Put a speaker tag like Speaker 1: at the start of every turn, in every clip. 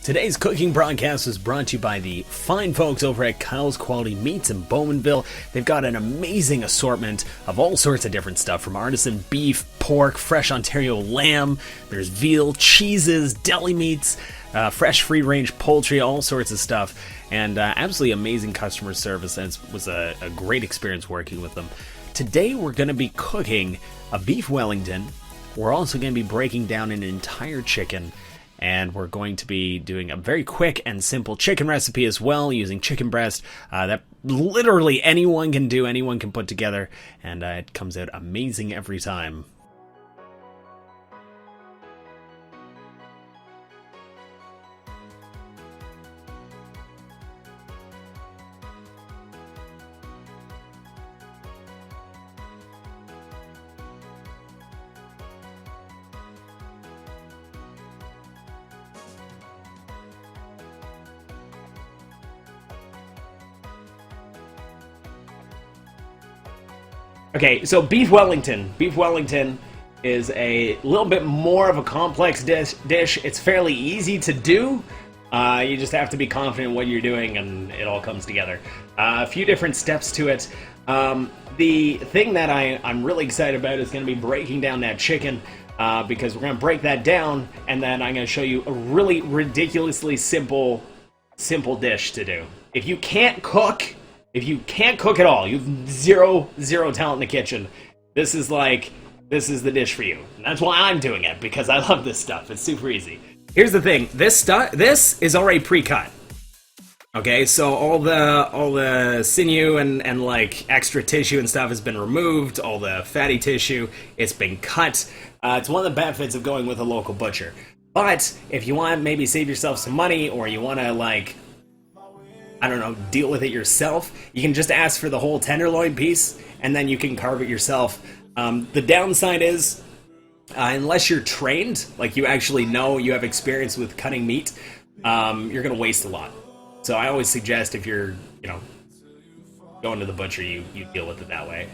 Speaker 1: Today's cooking broadcast is brought to you by the fine folks over at Kyle's Quality Meats in Bowmanville. They've got an amazing assortment of all sorts of different stuff, from artisan beef, pork, fresh Ontario lamb, there's veal, cheeses, deli meats, fresh free-range poultry, all sorts of stuff, and absolutely amazing customer service, and it was a great experience working with them. Today we're going to be cooking a beef Wellington. We're also going to be breaking down an entire chicken, and we're going to be doing a very quick and simple chicken recipe as well, using chicken breast that literally anyone can do, anyone can put together, and it comes out amazing every time. Okay, so Beef Wellington. Beef Wellington is a little bit more of a complex dish. It's fairly easy to do. You just have to be confident in what you're doing, and it all comes together. A few different steps to it. The thing that I'm really excited about is going to be breaking down that chicken, because we're going to break that down, and then I'm going to show you a really ridiculously simple dish to do. If you can't cook at all, you have zero talent in the kitchen, this is the dish for you. And that's why I'm doing it, because I love this stuff. It's super easy. Here's the thing, this is already pre-cut. Okay, so all the sinew and like extra tissue and stuff has been removed, all the fatty tissue, it's been cut. It's one of the benefits of going with a local butcher. But if you want to maybe save yourself some money, or you want to, like, I don't know, deal with it yourself, you can just ask for the whole tenderloin piece, and then you can carve it yourself. The downside is, unless you're trained, like you actually know, you have experience with cutting meat, you're going to waste a lot. So I always suggest, if you're, going to the butcher, you deal with it that way.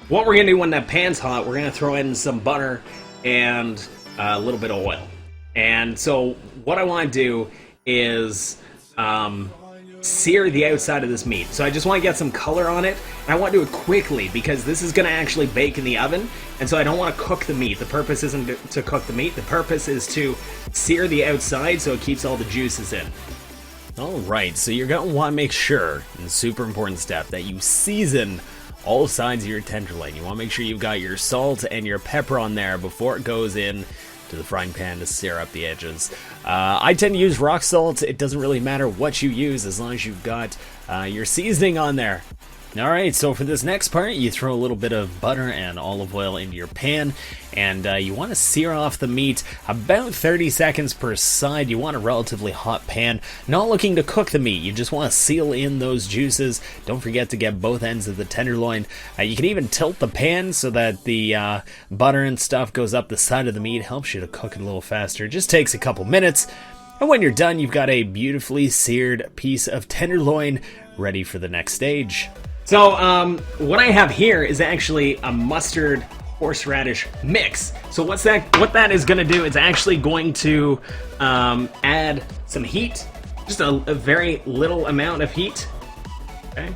Speaker 1: What we're going to do when that pan's hot, we're going to throw in some butter and a little bit of oil. And so what I want to do is sear the outside of this meat. So I just want to get some color on it, and I want to do it quickly because this is going to actually bake in the oven, and so I don't want to cook the meat. The purpose isn't to cook the meat, the purpose is to sear the outside so it keeps all the juices in. Alright, so you're going to want to make sure, and super important step, that you season all sides of your tenderloin. You want to make sure you've got your salt and your pepper on there before it goes in to the frying pan to sear up the edges. I tend to use rock salt. It doesn't really matter what you use as long as you've got your seasoning on there. Alright, so for this next part, you throw a little bit of butter and olive oil into your pan, and you want to sear off the meat about 30 seconds per side. You want a relatively hot pan, not looking to cook the meat, you just want to seal in those juices. Don't forget to get both ends of the tenderloin. You can even tilt the pan so that the butter and stuff goes up the side of the meat, helps you to cook it a little faster. It just takes a couple minutes, and when you're done, you've got a beautifully seared piece of tenderloin ready for the next stage. So, what I have here is actually a mustard horseradish mix. So what that is going to do is actually going to add some heat, just a very little amount of heat, okay,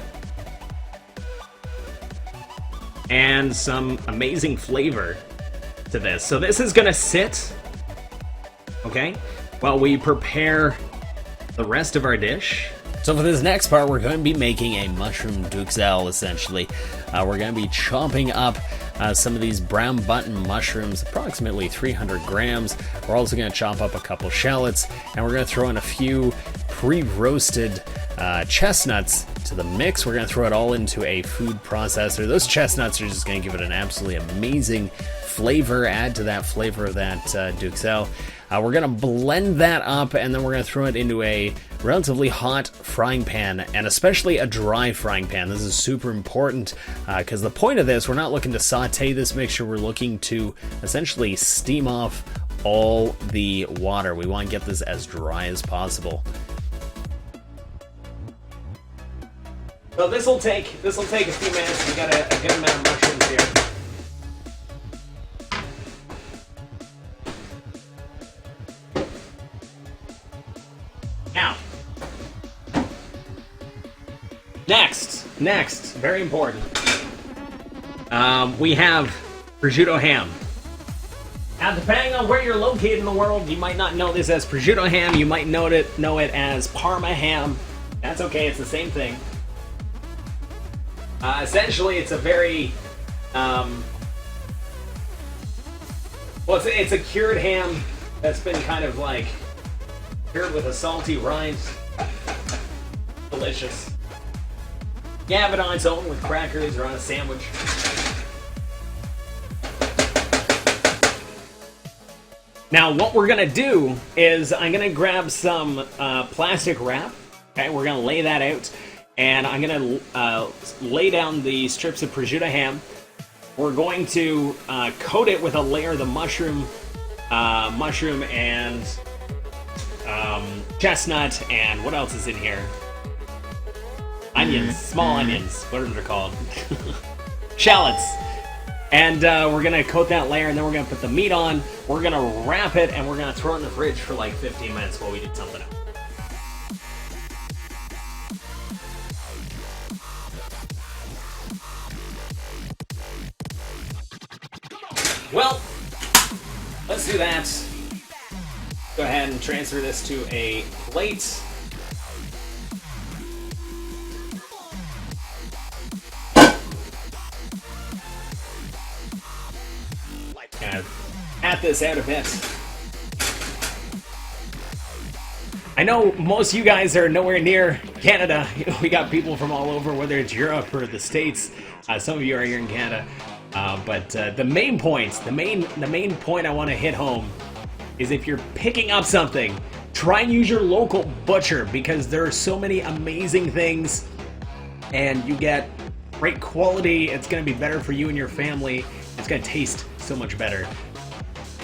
Speaker 1: and some amazing flavor to this. So this is going to sit, okay, while we prepare the rest of our dish. So for this next part, we're going to be making a mushroom duxelle, essentially. We're going to be chopping up some of these brown button mushrooms, approximately 300 grams. We're also going to chop up a couple shallots, and we're going to throw in a few pre-roasted chestnuts to the mix. We're going to throw it all into a food processor. Those chestnuts are just going to give it an absolutely amazing flavor, add to that flavor of that duxelle. We're going to blend that up, and then we're going to throw it into a relatively hot frying pan, and especially a dry frying pan. This is super important because the point of this, we're not looking to saute this mixture, we're looking to essentially steam off all the water. We want to get this as dry as possible. So this will take a few minutes. We got a good amount of mushrooms here. Now, next, very important. We have prosciutto ham. Now, depending on where you're located in the world, you might not know this as prosciutto ham. You might know it as Parma ham. That's okay. It's the same thing. Essentially, it's a very well, it's a cured ham that's been kind of like cured with a salty rind. Delicious. You have it on its own with crackers or on a sandwich. Now, what we're gonna do is I'm gonna grab some plastic wrap. Okay, we're gonna lay that out, and I'm gonna lay down the strips of prosciutto ham. We're going to coat it with a layer of the mushroom and chestnut, and what else is in here? Onions, small onions, whatever they're called. Shallots. And we're gonna coat that layer, and then we're gonna put the meat on. We're gonna wrap it, and we're gonna throw it in the fridge for like 15 minutes while we do something else. Well, let's do that. Go ahead and transfer this to a plate. Kind of pat this out a bit. I know most of you guys are nowhere near Canada. We got people from all over, whether it's Europe or the States. Some of you are here in Canada. But the main point I want to hit home is if you're picking up something, try and use your local butcher, because there are so many amazing things, and you get great quality. It's going to be better for you and your family. It's going to taste so much better.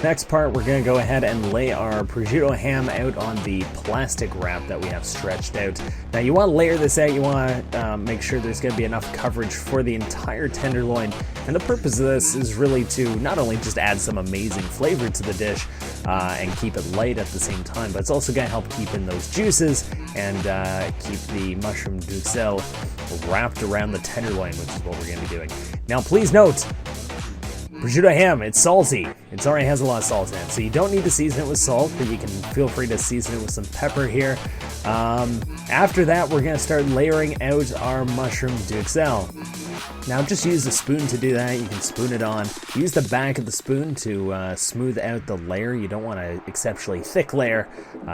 Speaker 1: Next part, we're going to go ahead and lay our prosciutto ham out on the plastic wrap that we have stretched out. Now, you want to layer this out. You want to make sure there's going to be enough coverage for the entire tenderloin. And the purpose of this is really to not only just add some amazing flavor to the dish and keep it light at the same time, but it's also going to help keep in those juices and keep the mushroom duxelle wrapped around the tenderloin, which is what we're going to be doing. Now, please note, prosciutto ham, it's salty. It already has a lot of salt in it, so you don't need to season it with salt, but you can feel free to season it with some pepper here. After that, we're going to start layering out our mushroom duxelle. Now, just use a spoon to do that. You can spoon it on. Use the back of the spoon to smooth out the layer. You don't want an exceptionally thick layer.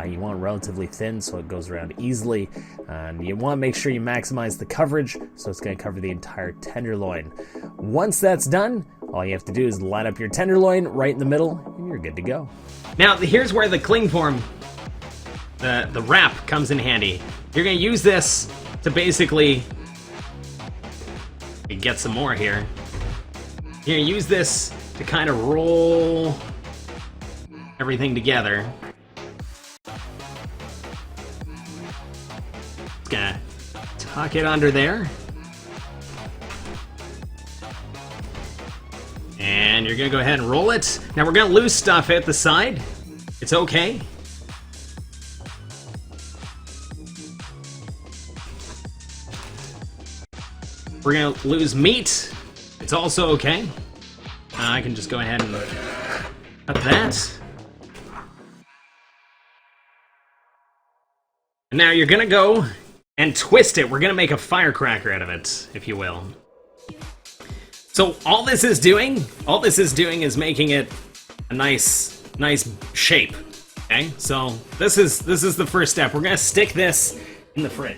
Speaker 1: You want relatively thin so it goes around easily. And you want to make sure you maximize the coverage so it's going to cover the entire tenderloin. Once that's done, all you have to do is line up your tenderloin right in the middle, and you're good to go. Now, here's where the cling film, the wrap, comes in handy. You're going to use this to basically get some more here. You're going to use this to kind of roll everything together. It's going to tuck it under there. And you're going to go ahead and roll it. Now, we're going to lose stuff at the side. It's okay. We're going to lose meat. It's also okay. I can just go ahead and cut that. And now you're going to go and twist it. We're going to make a firecracker out of it, if you will. So all this is doing is making it a nice shape. Okay, so this is the first step. We're gonna stick this in the fridge.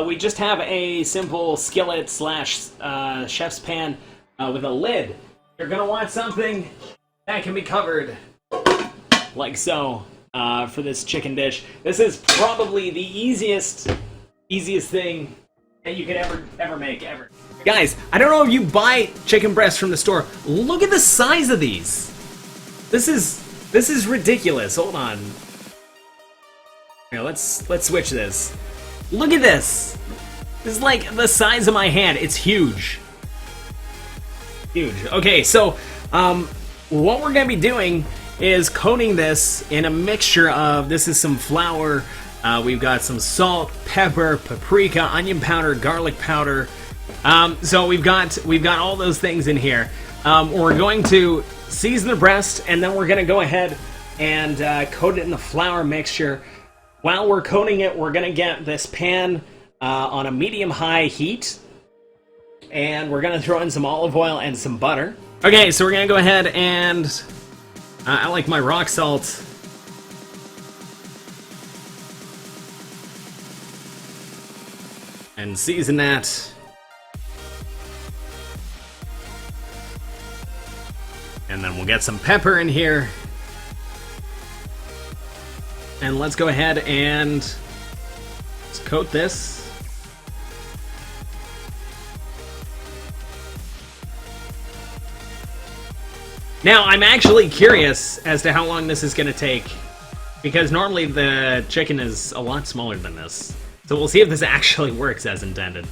Speaker 1: We just have a simple skillet slash chef's pan with a lid. You're gonna want something that can be covered like so for this chicken dish. This is probably the easiest thing that you could ever make, ever. You're Guys, I don't know if you buy chicken breasts from the store. Look at the size of these. This is ridiculous. Hold on. Here, let's switch this. Look at this. This is like the size of my hand. It's huge. Huge. Okay, so what we're gonna be doing is coating this in a mixture of, this is some flour, we've got some salt, pepper, paprika, onion powder, garlic powder. So we've got all those things in here. We're going to season the breast, and then we're gonna go ahead and coat it in the flour mixture. While we're coating it, we're gonna get this pan on a medium-high heat, and we're gonna throw in some olive oil and some butter. Okay, so we're gonna go ahead and I like my rock salt. And season that. And then we'll get some pepper in here. And let's go ahead and let's coat this. Now, I'm actually curious as to how long this is going to take, because normally the chicken is a lot smaller than this. So we'll see if this actually works as intended.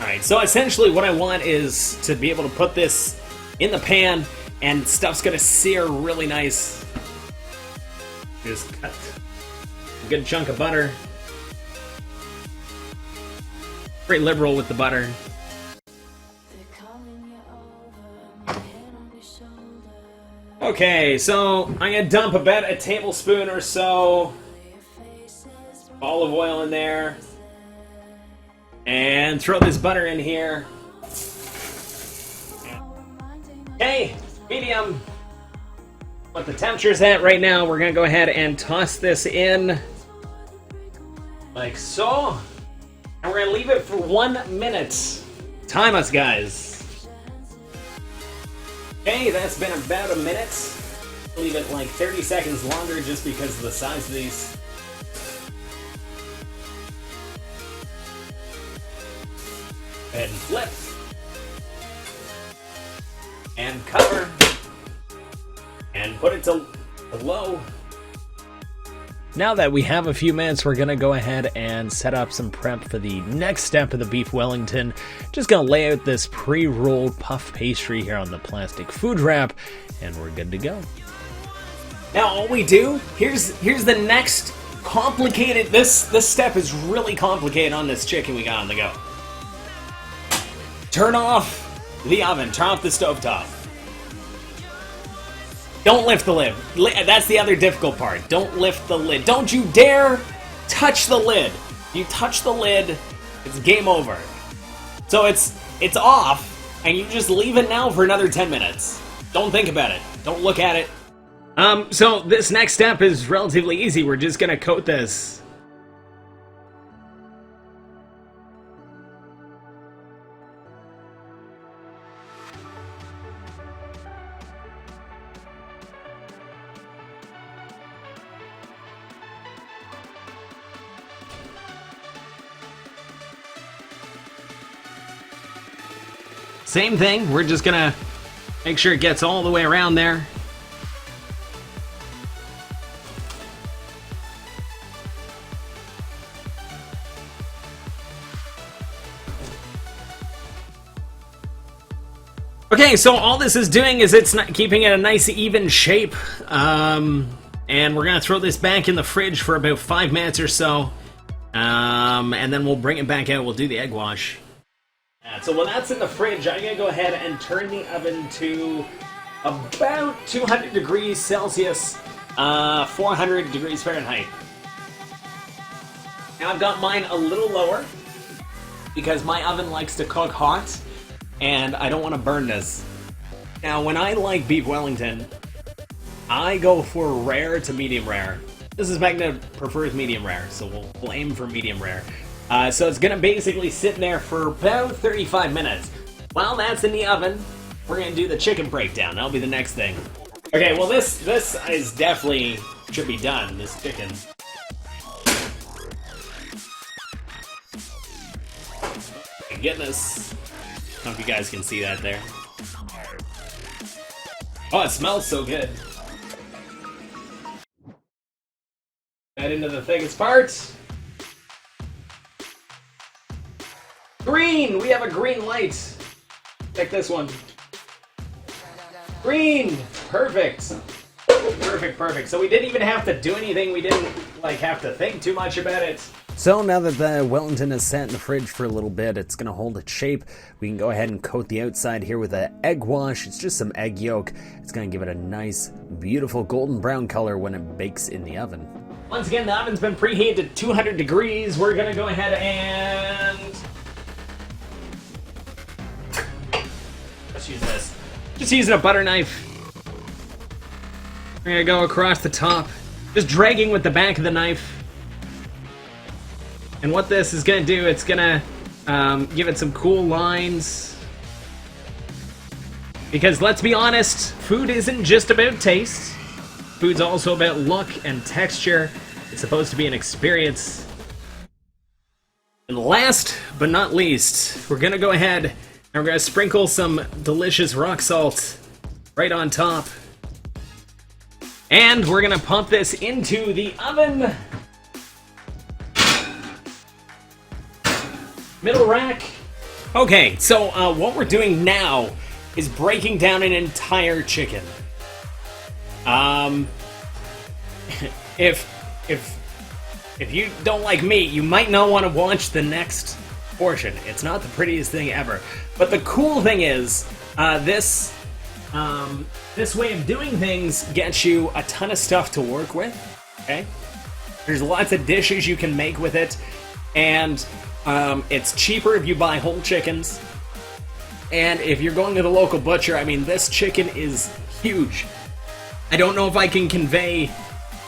Speaker 1: Alright, so essentially what I want is to be able to put this in the pan, and stuff's going to sear really nice. Just cut a good chunk of butter. Very liberal with the butter. Okay, so I'm gonna dump about a tablespoon or so olive oil in there, and throw this butter in here. Okay, medium. What the temperature's at right now, we're gonna go ahead and toss this in like so, and we're gonna leave it for 1 minute. Time us, guys. Okay, that's been about a minute. Leave it like 30 seconds longer just because of the size of these. Go ahead and flip. And cover. And put it to low. Now that we have a few minutes, we're gonna go ahead and set up some prep for the next step of the beef Wellington. Just gonna lay out this pre-rolled puff pastry here on the plastic food wrap, and we're good to go. Now all we do, here's the next complicated, this step is really complicated on this chicken we got on the go. Turn off the oven, turn off the stovetop. Don't lift the lid. That's the other difficult part. Don't lift the lid. Don't you dare touch the lid. You touch the lid, it's game over. So it's off, and you just leave it now for another 10 minutes. Don't think about it. Don't look at it. So this next step is relatively easy. We're just gonna coat this. Same thing, we're just gonna make sure it gets all the way around there. Okay, so all this is doing is it's not keeping it a nice even shape. And we're gonna throw this back in the fridge for about 5 minutes or so. And then we'll bring it back out, we'll do the egg wash. So while that's in the fridge, I'm going to go ahead and turn the oven to about 200 degrees Celsius, 400 degrees Fahrenheit. Now I've got mine a little lower because my oven likes to cook hot, and I don't want to burn this. Now when I like beef Wellington, I go for rare to medium rare. This is Megna prefers medium rare, so we'll aim for medium rare. So it's gonna basically sit there for about 35 minutes. While that's in the oven, we're gonna do the chicken breakdown. That'll be the next thing. Okay, well this is definitely should be done, this chicken. goodness. I don't know if you guys can see that there. Oh, it smells so good. Add into the thickest parts. Green! We have a green light. Take this one. Green! Perfect. Perfect. So we didn't even have to do anything. We didn't have to think too much about it. So now that the Wellington is set in the fridge for a little bit, it's going to hold its shape. We can go ahead and coat the outside here with an egg wash. It's just some egg yolk. It's going to give it a nice, beautiful golden brown color when it bakes in the oven. Once again, the oven's been preheated to 200 degrees. We're going to go ahead and... let's use this. Just using a butter knife. We're going to go across the top. Just dragging with the back of the knife. And what this is going to do, it's going to give it some cool lines. Because let's be honest, food isn't just about taste. Food's also about look and texture. It's supposed to be an experience. And last but not least, we're going to go ahead and we're going to sprinkle some delicious rock salt right on top. And we're going to pump this into the oven. Middle rack. Okay, so what we're doing now is breaking down an entire chicken. If you don't like meat, you might not want to watch the next portion. It's not the prettiest thing ever. But the cool thing is, this way of doing things gets you a ton of stuff to work with. Okay? There's lots of dishes you can make with it, and it's cheaper if you buy whole chickens. And if you're going to the local butcher, I mean, this chicken is huge. I don't know if I can convey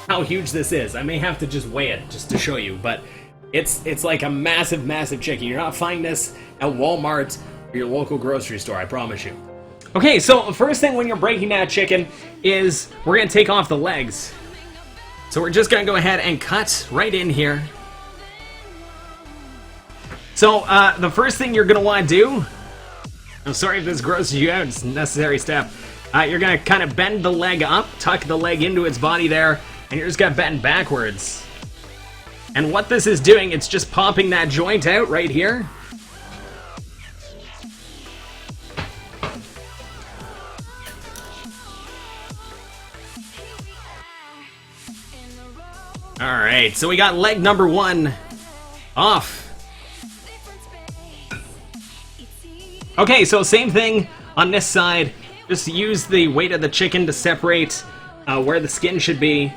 Speaker 1: how huge this is. I may have to just weigh it just to show you, but it's like a massive, massive chicken. You're not finding this at Walmart or your local grocery store, I promise you. Okay, so the first thing when you're breaking that chicken is we're going to take off the legs. So we're just going to go ahead and cut right in here. So, the first thing you're going to want to do, I'm sorry if this grosses you out, it's a necessary step. You're going to kind of bend the leg up, tuck the leg into its body there, and you're just going to bend backwards. And what this is doing, it's just popping that joint out right here. Alright, so we got leg number 1 off. Okay, so same thing on this side. Just use the weight of the chicken to separate where the skin should be.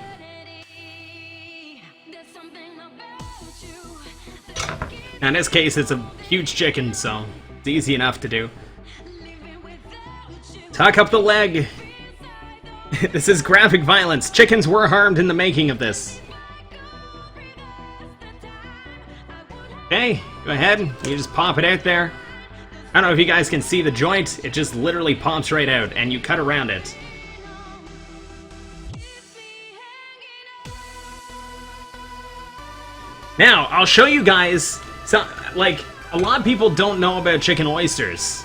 Speaker 1: Now in this case, it's a huge chicken, so it's easy enough to do. Tuck up the leg. This is graphic violence. Chickens were harmed in the making of this. Okay, go ahead. You just pop it out there. I don't know if you guys can see the joint. It just literally pops right out, and you cut around it. Now, I'll show you guys, a lot of people don't know about chicken oysters.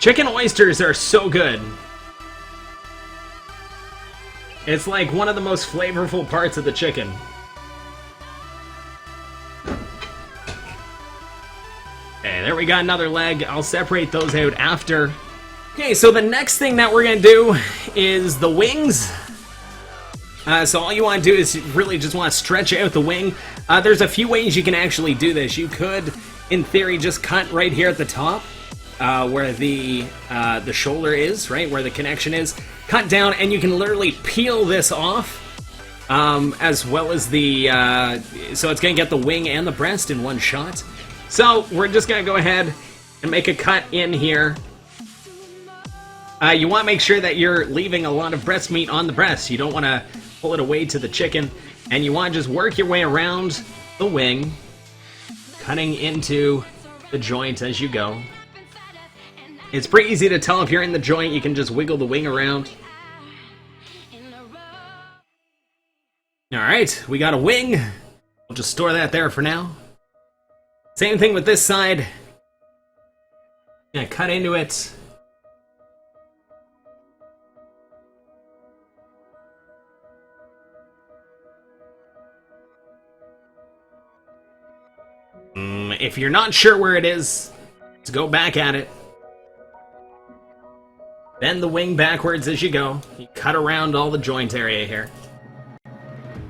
Speaker 1: Chicken oysters are so good. It's like one of the most flavorful parts of the chicken. Okay, there we got another leg. I'll separate those out after. Okay, so the next thing that we're gonna do is the wings. So all you want to do is really just want to stretch out the wing. There's a few ways you can actually do this. You could, in theory, just cut right here at the top, where the shoulder is, right, where the connection is. Cut down, and you can literally peel this off, as well as the, so it's gonna get the wing and the breast in one shot. So we're just gonna go ahead and make a cut in here. You want to make sure that you're leaving a lot of breast meat on the breast. You don't want to pull it away to the chicken, and you want to just work your way around the wing, cutting into the joint as you go. It's pretty easy to tell if you're in the joint. You can just wiggle the wing around. Alright, we got a wing. We'll just store that there for now. Same thing with this side. Gonna cut into it. If you're not sure where it is, just go back at it. Bend the wing backwards as you go. You cut around all the joint area here.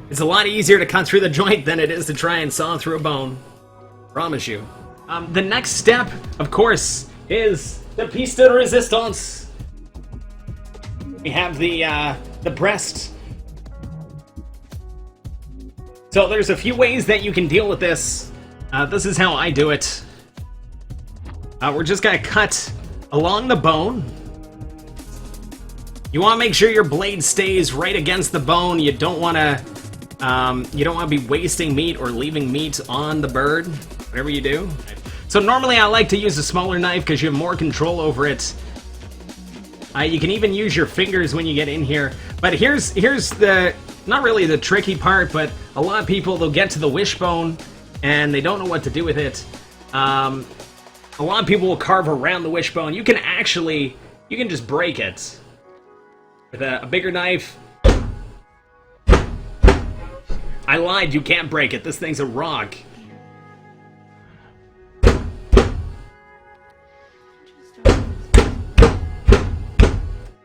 Speaker 1: It's a lot easier to cut through the joint than it is to try and saw through a bone. Promise you. The next step, of course, is the piece de resistance. We have the breast. So there's a few ways that you can deal with this. This is how I do it. We're just gonna cut along the bone. You want to make sure your blade stays right against the bone. You don't want to be wasting meat or leaving meat on the bird, whatever you do. So normally I like to use a smaller knife because you have more control over it. You can even use your fingers when you get in here. But here's the, not really the tricky part, but a lot of people, they'll get to the wishbone and they don't know what to do with it. A lot of people will carve around the wishbone. You can just break it with a bigger knife. I lied, you can't break it. This thing's a rock.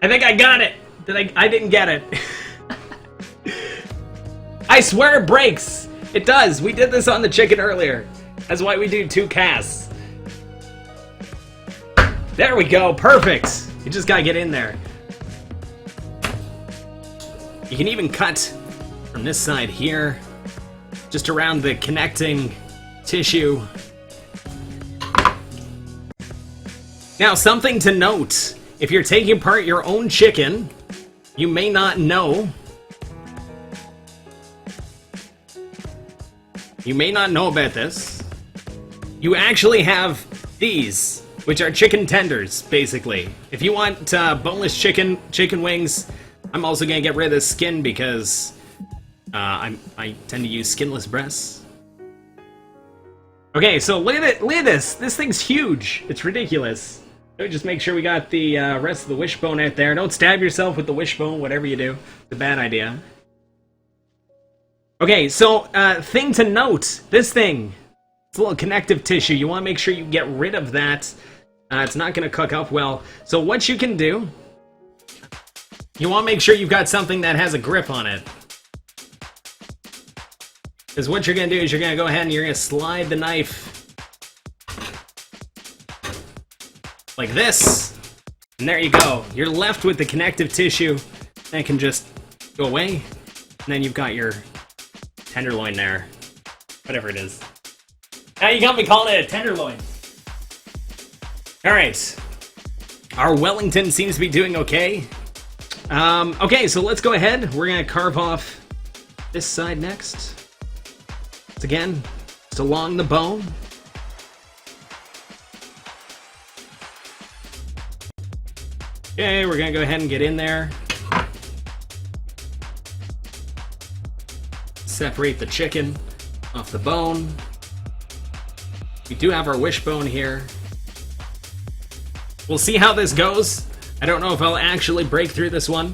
Speaker 1: I think I got it. I didn't get it. I swear it breaks. It does. We did this on the chicken earlier. That's why we do 2 casts. There we go. Perfect. You just gotta get in there. You can even cut from this side here, just around the connecting tissue. Now, something to note. If you're taking apart your own chicken, you may not know. You may not know about this. You actually have these, which are chicken tenders, basically. If you want boneless chicken wings, I'm also gonna get rid of the skin because I tend to use skinless breasts. Okay, so look at this. This thing's huge. It's ridiculous. Let me just make sure we got the rest of the wishbone out there. Don't stab yourself with the wishbone, whatever you do. It's a bad idea. Okay, so thing to note, this thing, it's a little connective tissue. You want to make sure you get rid of that. It's not going to cook up well. So what you can do, you want to make sure you've got something that has a grip on it. Because what you're going to do is you're going to go ahead and you're going to slide the knife like this, and there you go. You're left with the connective tissue that can just go away, and then you've got your tenderloin there. Whatever it is. Now you got me calling it a tenderloin. Alright. Our Wellington seems to be doing okay. Okay, so let's go ahead. We're going to carve off this side next. Once again, just along the bone. Okay, we're gonna go ahead and get in there. Separate the chicken off the bone. We do have our wishbone here. We'll see how this goes. I don't know if I'll actually break through this one.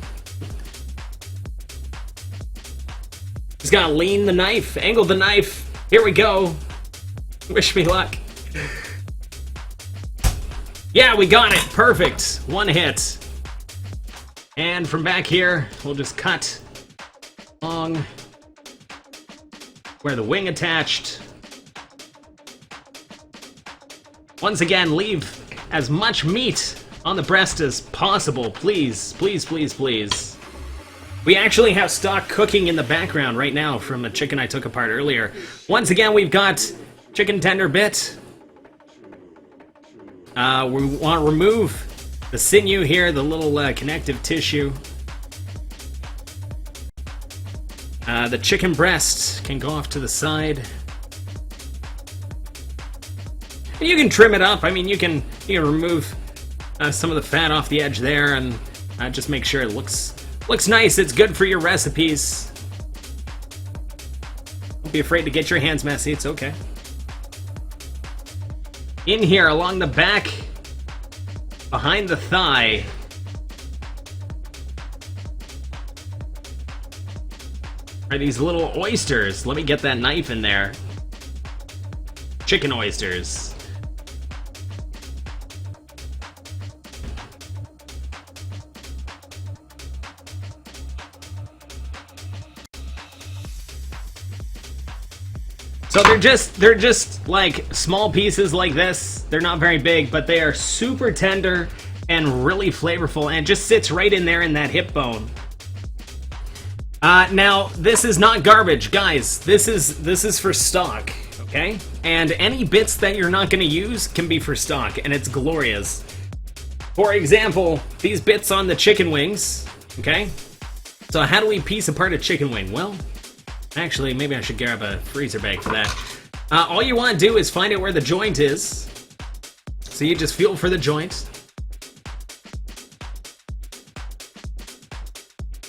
Speaker 1: Just gotta lean the knife, angle the knife. Here we go. Wish me luck. Yeah, we got it. Perfect. One hit. And from back here, we'll just cut along where the wing attached. Once again, leave as much meat on the breast as possible. Please, please, please, please. We actually have stock cooking in the background right now from a chicken I took apart earlier. Once again, we've got chicken tender bit. We want to remove the sinew here, the little connective tissue. The chicken breast can go off to the side. And you can trim it up. I mean, you can remove some of the fat off the edge there, and just make sure it looks nice. It's good for your recipes. Don't be afraid to get your hands messy. It's okay. In here, along the back, behind the thigh are these little oysters. Let me get that knife in there. Chicken oysters. So they're just like small pieces like this. They're not very big, but they are super tender and really flavorful, and it just sits right in there in that hip bone. Now this is not garbage, guys. This is for stock, okay? And any bits that you're not going to use can be for stock, and it's glorious. For example, these bits on the chicken wings, okay? So how do we piece apart a chicken wing? Well, actually, maybe I should grab a freezer bag for that. All you want to do is find out where the joint is. So you just feel for the joint.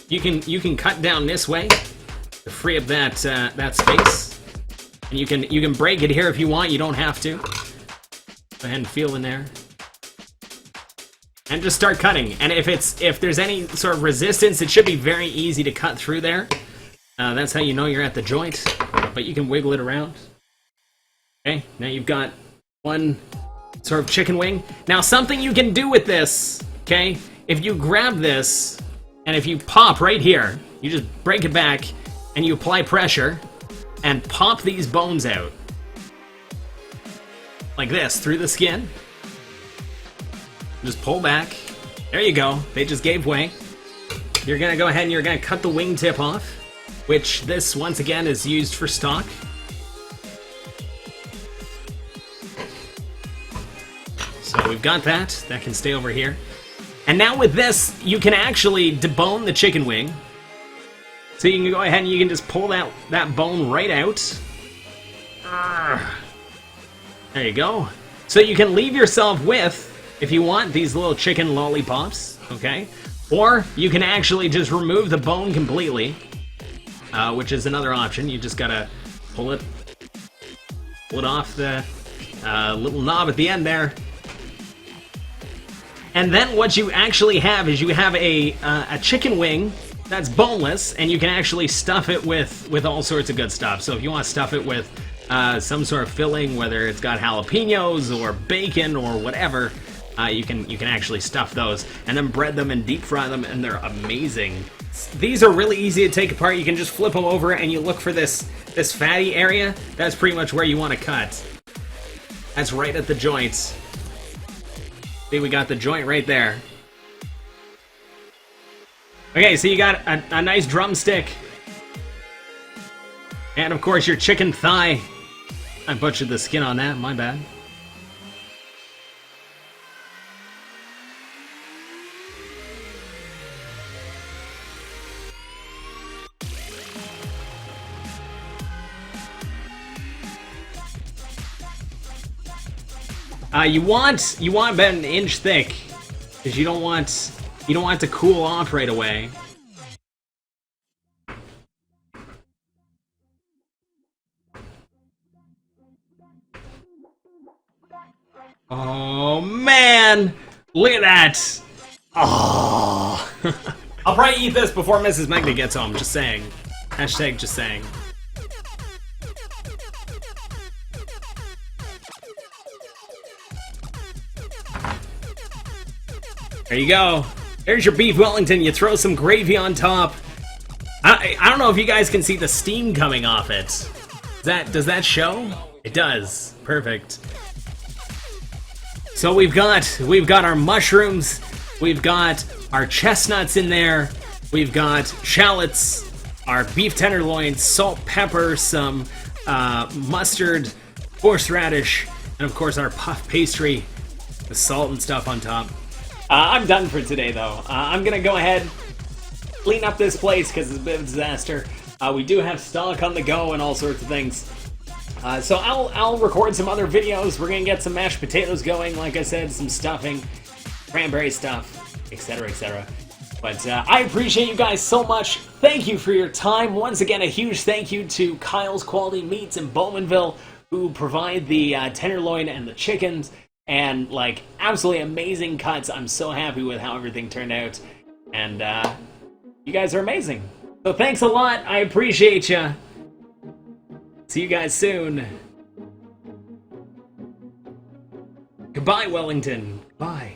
Speaker 1: You can cut down this way to free up that that space, and you can break it here if you want. You don't have to. Go ahead and feel in there, and just start cutting. And if there's any sort of resistance, it should be very easy to cut through there. That's how you know you're at the joint, but you can wiggle it around. Okay, now you've got one sort of chicken wing. Now something you can do with this, okay, if you grab this, and if you pop right here, you just break it back, and you apply pressure, and pop these bones out. Like this, through the skin. Just pull back. There you go, they just gave way. You're gonna go ahead and you're gonna cut the wing tip off, which this, once again, is used for stock. So we've got that. That can stay over here. And now with this, you can actually debone the chicken wing. So you can go ahead and you can just pull that bone right out. There you go. So you can leave yourself with, if you want, these little chicken lollipops, okay? Or you can actually just remove the bone completely. Which is another option. You just gotta pull it off the little knob at the end there. And then what you actually have is you have a chicken wing that's boneless, and you can actually stuff it with all sorts of good stuff. So if you want to stuff it with some sort of filling, whether it's got jalapenos or bacon or whatever, you can actually stuff those and then bread them and deep fry them, and they're amazing. These are really easy to take apart. You can just flip them over and you look for this fatty area. That's pretty much where you want to cut. That's right at the joints. See, we got the joint right there. Okay, so you got a nice drumstick. And of course your chicken thigh. I butchered the skin on that, my bad. You want about an inch thick, because you don't want it to cool off right away. Oh man, look at that! Oh, I'll probably eat this before Mrs. Megna gets home. Just saying. Hashtag just saying. There you go. There's your beef Wellington. You throw some gravy on top. I don't know if you guys can see the steam coming off it. Does that show? It does. Perfect. So we've got our mushrooms. We've got our chestnuts in there. We've got shallots, our beef tenderloin, salt, pepper, some mustard, horseradish, and of course our puff pastry, the salt and stuff on top. I'm done for today, though. I'm gonna go ahead, clean up this place because it's a bit of a disaster. We do have stock on the go and all sorts of things. So I'll record some other videos. We're gonna get some mashed potatoes going, like I said, some stuffing, cranberry stuff, etc., etc. But I appreciate you guys so much. Thank you for your time. Once again, a huge thank you to Kyle's Quality Meats in Bowmanville, who provide the tenderloin and the chickens. and like absolutely amazing cuts. I'm so happy with how everything turned out, and you guys are amazing. So thanks a lot. I appreciate you. See you guys soon. Goodbye, Wellington. Bye.